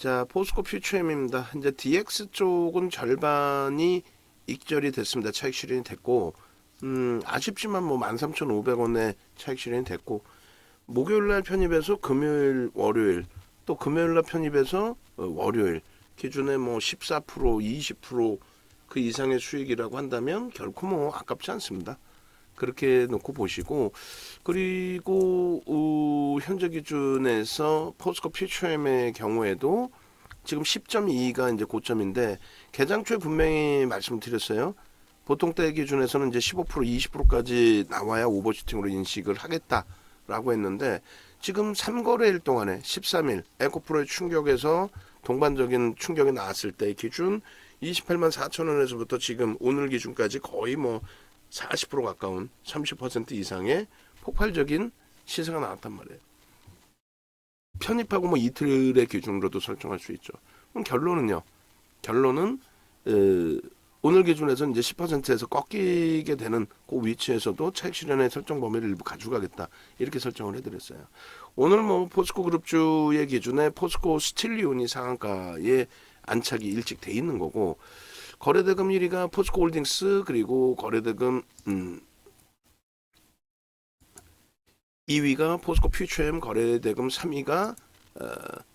자, 포스코 퓨처엠입니다. 이제 DX 쪽은 절반이 익절이 됐습니다. 차익 실현이 됐고, 아쉽지만 뭐 13,500원에 차익 실현이 됐고, 목요일 날 편입해서 금요일, 월요일, 또 금요일 날 편입해서 월요일 기준에 뭐 14%, 20%그 이상의 수익이라고 한다면 결코 뭐 아깝지 않습니다. 그렇게 놓고 보시고, 그리고 현재 기준에서 포스코 퓨처엠의 경우에도 지금 10.2가 이제 고점인데, 개장 초에 분명히 말씀드렸어요. 보통 때 기준에서는 이제 15%, 20%까지 나와야 오버슈팅으로 인식을 하겠다라고 했는데, 지금 3거래일 동안에 13일 에코프로의 충격에서 동반적인 충격이 나왔을 때 기준 28만 4천 원에서부터 지금 오늘 기준까지 거의 뭐 40% 가까운 30% 이상의 폭발적인 시세가 나왔단 말이에요. 편입하고 뭐 이틀의 기준으로도 설정할 수 있죠. 그럼 결론은요. 결론은 오늘 기준에서 이제 10%에서 꺾이게 되는 그 위치에서도 차익 실현의 설정 범위를 일부 가져가겠다. 이렇게 설정을 해드렸어요. 오늘 뭐 포스코 그룹주의 기준에 포스코 스틸리온이 상한가에 안착이 일찍 돼 있는 거고, 거래대금 1위가 포스코 홀딩스, 그리고 거래대금 2위가 포스코 퓨처엠, 거래대금 3위가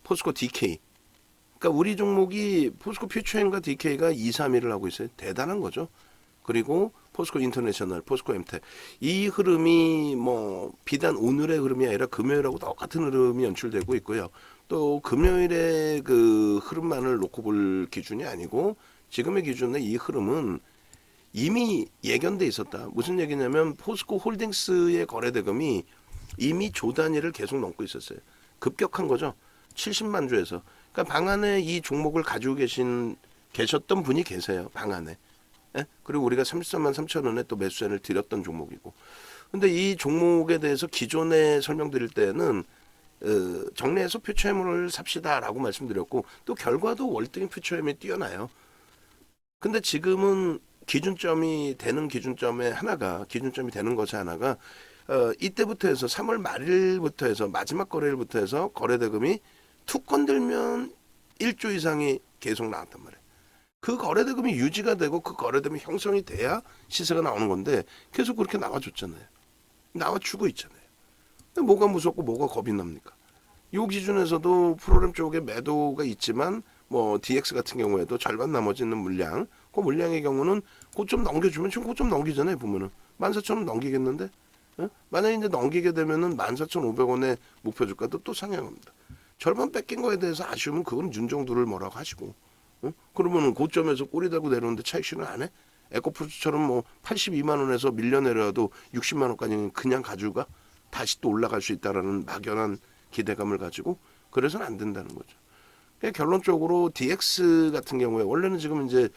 포스코 DK. 그러니까 우리 종목이 포스코 퓨처엠과 DK가 2, 3위를 하고 있어요. 대단한 거죠. 그리고 포스코 인터내셔널, 포스코 엠텍. 이 흐름이 뭐 비단 오늘의 흐름이 아니라 금요일하고 똑같은 흐름이 연출되고 있고요. 또 금요일의 그 흐름만을 놓고 볼 기준이 아니고, 지금의 기준의 이 흐름은 이미 예견돼 있었다. 무슨 얘기냐면 포스코 홀딩스의 거래대금이 이미 조 단위를 계속 넘고 있었어요. 급격한 거죠. 70만 주에서. 그러니까 방 안에 이 종목을 가지고 계셨던 분이 계세요. 방 안에. 예? 그리고 우리가 33만 3천 원에 또 매수세를 드렸던 종목이고. 근데 이 종목에 대해서 기존에 설명드릴 때는 정리해서 퓨처엠을 삽시다라고 말씀드렸고, 또 결과도 월등히 퓨처엠이 뛰어나요. 근데 지금은 기준점이 되는 기준점이 되는 것이 하나가 이때부터 해서 3월 말일부터 해서 마지막 거래일부터 해서 거래대금이 툭 건들면 1조 이상이 계속 나왔단 말이에요. 그 거래대금이 유지가 되고 그 거래대금이 형성이 돼야 시세가 나오는 건데, 계속 그렇게 나와줬잖아요. 나와주고 있잖아요. 뭐가 무섭고 뭐가 겁이 납니까? 이 기준에서도 프로그램 쪽에 매도가 있지만, 뭐 DX 같은 경우에도 절반 나머지 있는 물량, 그 물량의 경우는 고점 넘겨주면, 지금 고점 넘기잖아요. 보면은 14,000원 넘기겠는데, 만약에 이제 넘기게 되면은 14,500원의 목표 주가도 또 상향합니다. 절반 뺏긴 거에 대해서 아쉬우면 그건 윤정두를 뭐라고 하시고, 그러면은 고점에서 꼬리 달고 내려오는데 차익 실현 안 해? 에코프루트처럼 뭐 82만 원에서 밀려 내려와도 60만 원까지는 그냥 가져가 다시 또 올라갈 수 있다라는 막연한 기대감을 가지고, 그래서는 안 된다는 거죠. 결론적으로 DX 같은 경우에 원래는 지금 이제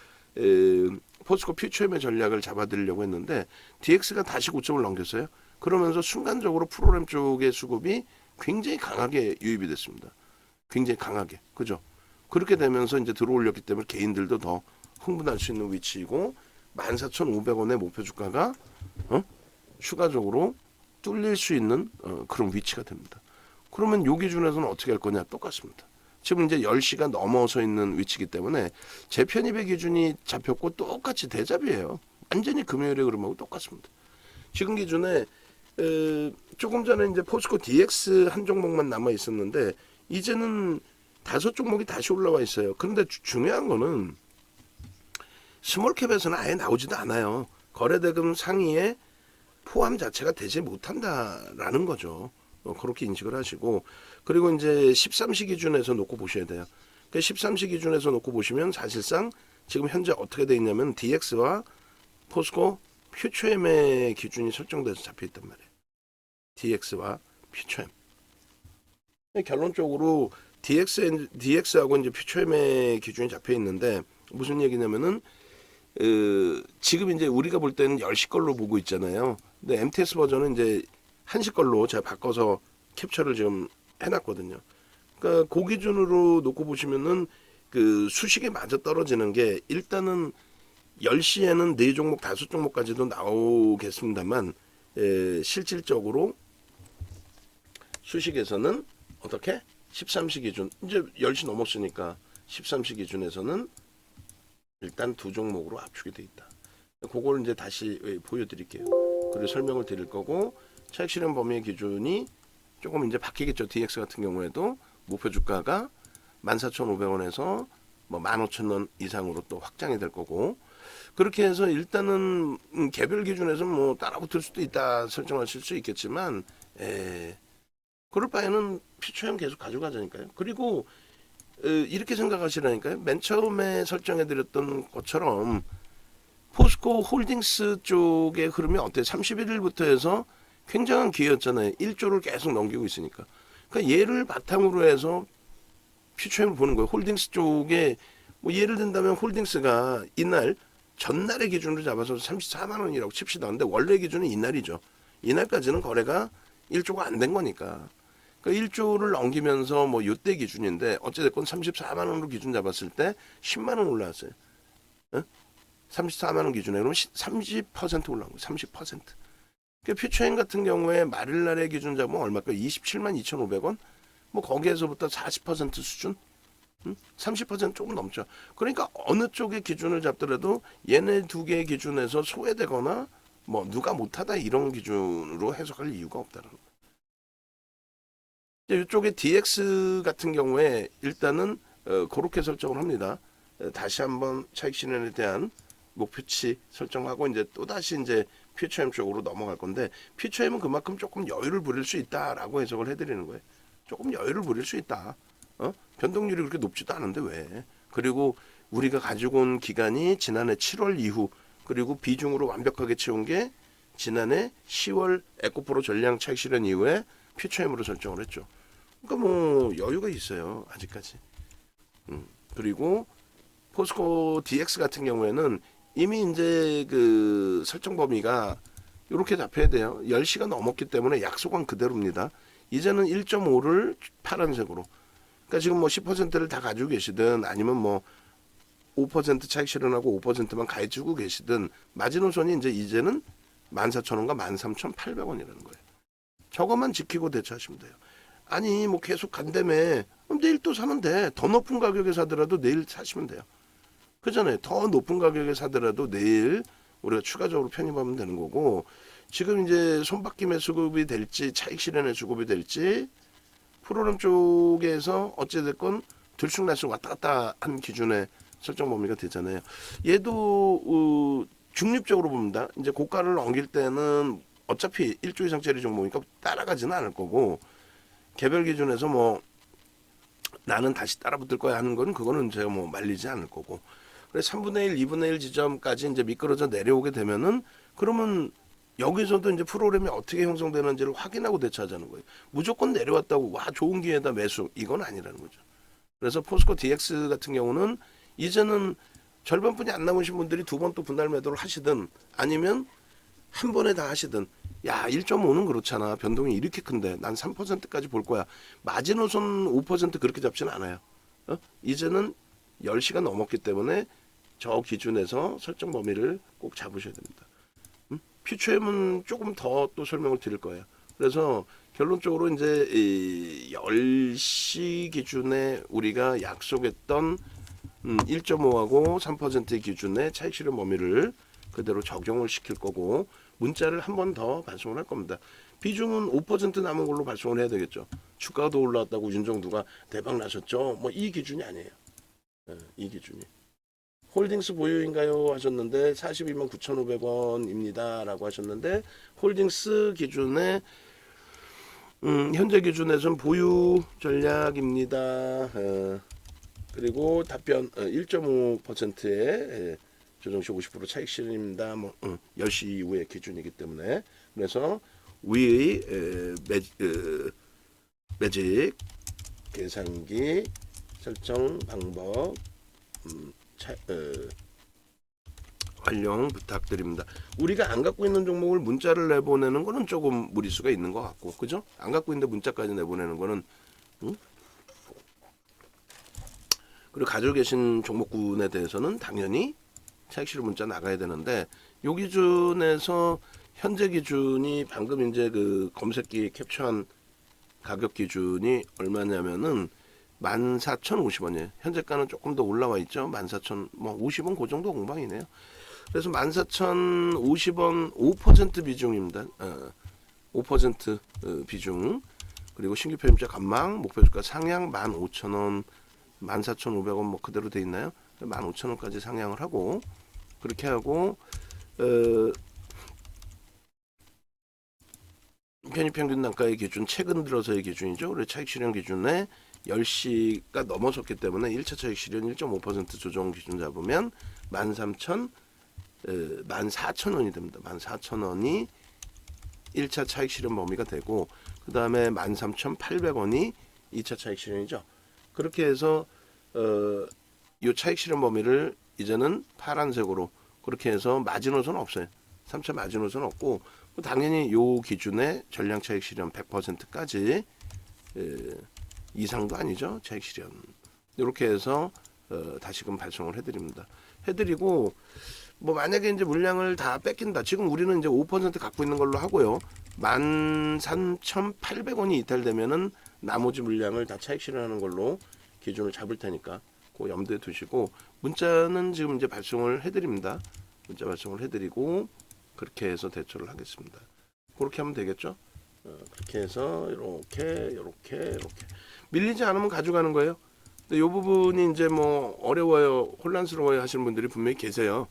포스코 퓨처엠의 전략을 잡아들이려고 했는데, DX가 다시 고점을 넘겼어요. 그러면서 순간적으로 프로그램 쪽의 수급이 굉장히 강하게 유입이 됐습니다. 굉장히 강하게. 그죠? 그렇게 되면서 이제 들어올렸기 때문에 개인들도 더 흥분할 수 있는 위치이고, 14,500원의 목표 주가가 추가적으로 뚫릴 수 있는 그런 위치가 됩니다. 그러면 요 기준에서는 어떻게 할 거냐? 똑같습니다. 지금 이제 10시가 넘어서 있는 위치이기 때문에 재편입의 기준이 잡혔고 똑같이 대잡이에요. 완전히 금요일의 흐름하고 똑같습니다. 지금 기준에 조금 전에 이제 포스코 DX 한 종목만 남아 있었는데, 이제는 5종목이 다시 올라와 있어요. 그런데 중요한 거는 스몰캡에서는 아예 나오지도 않아요. 거래대금 상위에 포함 자체가 되지 못한다라는 거죠. 그렇게 인식을 하시고, 그리고 이제 13시 기준에서 놓고 보셔야 돼요. 그러니까 13시 기준에서 놓고 보시면 사실상 지금 현재 어떻게 돼 있냐면 DX와 포스코 퓨처엠의 기준이 설정돼서 잡혀 있단 말이에요. DX와 퓨처엠. 결론적으로 DX하고 이제 퓨처엠의 기준이 잡혀 있는데, 무슨 얘기냐면은 지금 이제 우리가 볼 때는 10시 걸로 보고 있잖아요. 근데 MTS 버전은 이제 1시 걸로 제가 바꿔서 캡처를 지금 해놨거든요. 그러니까 그 기준으로 놓고 보시면은 그 수식에 맞아 떨어지는 게, 일단은 10시에는 4종목, 5종목까지도 나오겠습니다만, 실질적으로 수식에서는 어떻게? 13시 기준 이제 10시 넘었으니까 13시 기준에서는 일단 두 종목으로 압축이 돼 있다. 그걸 이제 다시 보여드릴게요. 그리고 설명을 드릴 거고 차익 실현 범위 기준이 조금 이제 바뀌겠죠. DX 같은 경우에도 목표 주가가 14,500원에서 뭐 15,000원 이상으로 또 확장이 될 거고 그렇게 해서 일단은 개별 기준에서 뭐 따라붙을 수도 있다 설정하실 수 있겠지만 그럴 바에는 피처형 계속 가져가자니까요. 그리고 이렇게 생각하시라니까요. 맨 처음에 설정해드렸던 것처럼 포스코 홀딩스 쪽의 흐름이 어때요? 31일부터 해서 굉장한 기회였잖아요. 1조를 계속 넘기고 있으니까. 그러니까 얘를 바탕으로 해서 퓨처형을 보는 거예요. 홀딩스 쪽에 뭐 예를 든다면 홀딩스가 이날 전날의 기준으로 잡아서 34만 원이라고 칩시다. 근데 원래 기준은 이날이죠. 이날까지는 거래가 1조가 안 된 거니까. 그러니까 1조를 넘기면서 뭐 요때 기준인데 어찌됐건 34만 원으로 기준 잡았을 때 10만 원 올라왔어요. 34만 원 기준에 그러면 30% 올라온 거예요. 30%. 그러니까 퓨처행 같은 경우에 말일날의 기준 잡으면 얼마일까요? 27만 2,500원? 뭐 거기에서부터 40% 수준? 30% 조금 넘죠. 그러니까 어느 쪽의 기준을 잡더라도 얘네 두 개의 기준에서 소외되거나 뭐 누가 못하다 이런 기준으로 해석할 이유가 없다는 거예요. 이쪽에 DX 같은 경우에 일단은 그렇게 설정을 합니다. 다시 한번 차익 실현에 대한 목표치 설정하고 이제 또 다시 이제 퓨처엠 쪽으로 넘어갈 건데 퓨처엠은 그만큼 조금 여유를 부릴 수 있다라고 해석을 해드리는 거예요. 조금 여유를 부릴 수 있다. 변동률이 그렇게 높지도 않은데 왜? 그리고 우리가 가지고 온 기간이 지난해 7월 이후 그리고 비중으로 완벽하게 채운 게 지난해 10월 에코프로 전량 차익 실현 이후에 퓨처엠으로 설정을 했죠. 그러니까 뭐 여유가 있어요 아직까지. 그리고 포스코 DX 같은 경우에는 이미 이제 그 설정 범위가 이렇게 잡혀야 돼요. 10시가 넘었기 때문에 약속은 그대로입니다. 이제는 1.5를 파란색으로. 그러니까 지금 뭐 10%를 다 가지고 계시든 아니면 뭐 5% 차익 실현하고 5%만 가지고 계시든 마지노선이 이제는 14,000원과 13,800원이라는 거예요. 저것만 지키고 대처하시면 돼요. 아니 뭐 계속 간다며 내일 또 사면 돼. 더 높은 가격에 사더라도 내일 사시면 돼요. 그잖아요. 더 높은 가격에 사더라도 내일 우리가 추가적으로 편입하면 되는 거고 지금 이제 손바뀜의 수급이 될지 차익 실현의 수급이 될지 프로그램 쪽에서 어찌됐건 들쑥날쑥 왔다 갔다 한 기준의 설정 범위가 되잖아요. 얘도 중립적으로 봅니다. 이제 고가를 넘길 때는 어차피 1조 이상짜리 종목이니까 따라가지는 않을 거고 개별 기준에서 뭐 나는 다시 따라붙을 거야 하는 거는 그거는 제가 뭐 말리지 않을 거고 그래서 3분의 1, 2분의 1 지점까지 이제 미끄러져 내려오게 되면은 그러면 여기서도 이제 프로그램이 어떻게 형성되는지를 확인하고 대처하자는 거예요. 무조건 내려왔다고 와 좋은 기회다 매수 이건 아니라는 거죠. 그래서 포스코 DX 같은 경우는 이제는 절반뿐이 안 남으신 분들이 두 번 또 분할 매도를 하시든 아니면 한 번에 다 하시든 야 1.5는 그렇잖아. 변동이 이렇게 큰데 난 3%까지 볼 거야. 마지노선 5% 그렇게 잡지는 않아요. 이제는 10시가 넘었기 때문에 저 기준에서 설정 범위를 꼭 잡으셔야 됩니다. 퓨처엠은 조금 더 또 설명을 드릴 거예요. 그래서 결론적으로 이제 10시 기준에 우리가 약속했던 1.5하고 3%의 기준의 차익 실현 범위를 그대로 적용을 시킬 거고 문자를 한 번 더 발송을 할 겁니다. 비중은 5% 남은 걸로 발송을 해야 되겠죠. 주가가 더 올라왔다고 윤정두가 대박 나셨죠. 뭐 이 기준이 아니에요. 이 기준이. 홀딩스 보유인가요 하셨는데 42만 9,500원입니다 라고 하셨는데 홀딩스 기준에 현재 기준에서는 보유 전략입니다. 그리고 답변 1.5%의 조정시 50% 차익 실현입니다. 뭐 10시 이후의 기준이기 때문에 그래서 위의 매직 계산기 설정 방법 활용 부탁드립니다. 우리가 안 갖고 있는 종목을 문자를 내보내는 거는 조금 무리수가 있는 것 같고, 그죠? 안 갖고 있는데 문자까지 내보내는 거는, 그리고 가지고 계신 종목군에 대해서는 당연히 차익 실현 문자 나가야 되는데, 요 기준에서 현재 기준이 방금 이제 그 검색기 캡처한 가격 기준이 얼마냐면은 14,050원이에요. 현재가는 조금 더 올라와 있죠. 14,000, 뭐 50원 그 정도 공방이네요. 그래서 14,050원 5% 비중입니다. 5% 비중. 그리고 신규 표임자 감망, 목표 주가 상향 15,000원, 14,500원 뭐 그대로 돼 있나요? 15,000원까지 상향을 하고 그렇게 하고 편입평균 단가의 기준 최근 들어서의 기준이죠. 그리고 차익 실현 기준에 10시가 넘어섰기 때문에 1차 차익 실현 1.5% 조정 기준 잡으면 14,000원이 됩니다. 14,000원이 1차 차익 실현 범위가 되고 그 다음에 13,800원이 2차 차익 실현이죠. 그렇게 해서 이 차익 실현 범위를 이제는 파란색으로 그렇게 해서 마지노선 없어요. 3차 마지노선 없고 당연히 요 기준에 전량 차익 실현 100%까지 이상도 아니죠. 차익 실현 이렇게 해서 다시금 발송을 해드립니다. 해드리고 뭐 만약에 이제 물량을 다 뺏긴다. 지금 우리는 이제 5% 갖고 있는 걸로 하고요. 13,800원이 이탈되면은 나머지 물량을 다 차익 실현하는 걸로 기준을 잡을 테니까 그 염두에 두시고 문자는 지금 이제 발송을 해드립니다. 문자 발송을 해드리고 그렇게 해서 대처를 하겠습니다. 그렇게 하면 되겠죠? 그렇게 해서 이렇게 밀리지 않으면 가져가는 거예요. 근데 이 부분이 이제 뭐 어려워요, 혼란스러워요 하시는 분들이 분명히 계세요.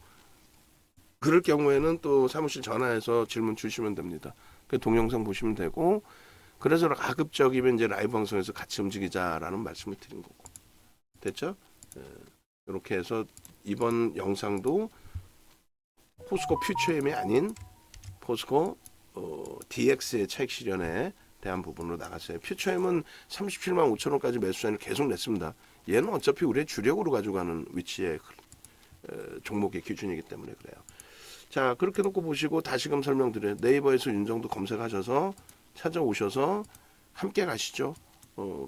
그럴 경우에는 또 사무실 전화해서 질문 주시면 됩니다. 그 동영상 보시면 되고 그래서 가급적이면 이제 라이브 방송에서 같이 움직이자라는 말씀을 드린 거고 됐죠? 이렇게 해서 이번 영상도 포스코 퓨처엠이 아닌 포스코 DX의 차익 실현에 대한 부분으로 나갔어요. 퓨처엠은 37만 5천 원까지 매수자를 계속 냈습니다. 얘는 어차피 우리의 주력으로 가져가는 위치의 종목의 기준이기 때문에 그래요. 자, 그렇게 놓고 보시고 다시금 설명드려요. 네이버에서 윤정도 검색하셔서 찾아오셔서 함께 가시죠.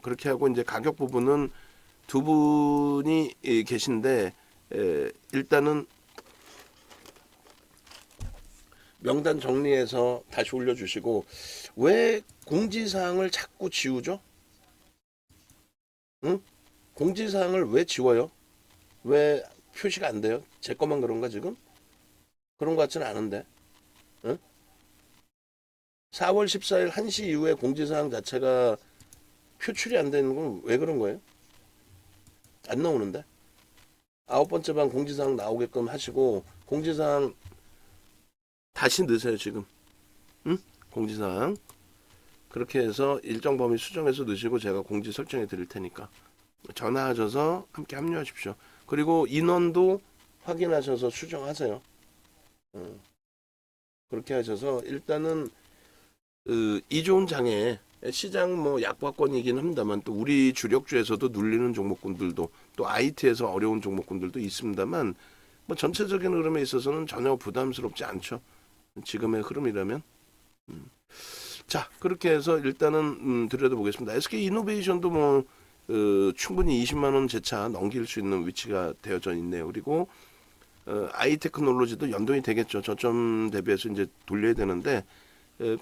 그렇게 하고 이제 가격 부분은 두 분이 계신데 일단은 명단 정리해서 다시 올려주시고 왜 공지사항을 자꾸 지우죠? 응? 공지사항을 왜 지워요? 왜 표시가 안 돼요? 제 것만 그런가 지금? 그런 것 같지는 않은데. 응? 4월 14일 1시 이후에 공지사항 자체가 표출이 안 되는 건 왜 그런 거예요? 안 나오는데. 9번째 방 공지사항 나오게끔 하시고 공지사항 다시 넣으세요 지금. 응? 공지사항 그렇게 해서 일정 범위 수정해서 넣으시고 제가 공지 설정해 드릴 테니까 전화하셔서 함께 합류하십시오. 그리고 인원도 확인하셔서 수정하세요. 그렇게 하셔서 일단은 이 좋은 장에 시장 뭐 약보합권이긴 합니다만 또 우리 주력주에서도 눌리는 종목군들도 또 IT에서 어려운 종목군들도 있습니다만 뭐 전체적인 흐름에 있어서는 전혀 부담스럽지 않죠. 지금의 흐름이라면. 자, 그렇게 해서 일단은 들여다보겠습니다. SK 이노베이션도 뭐 충분히 20만 원 재차 넘길 수 있는 위치가 되어져 있네요. 그리고 아이테크놀로지도 연동이 되겠죠. 저점 대비해서 이제 돌려야 되는데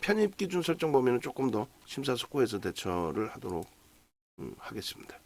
편입 기준 설정 범위는 조금 더 심사숙고해서 대처를 하도록 하겠습니다.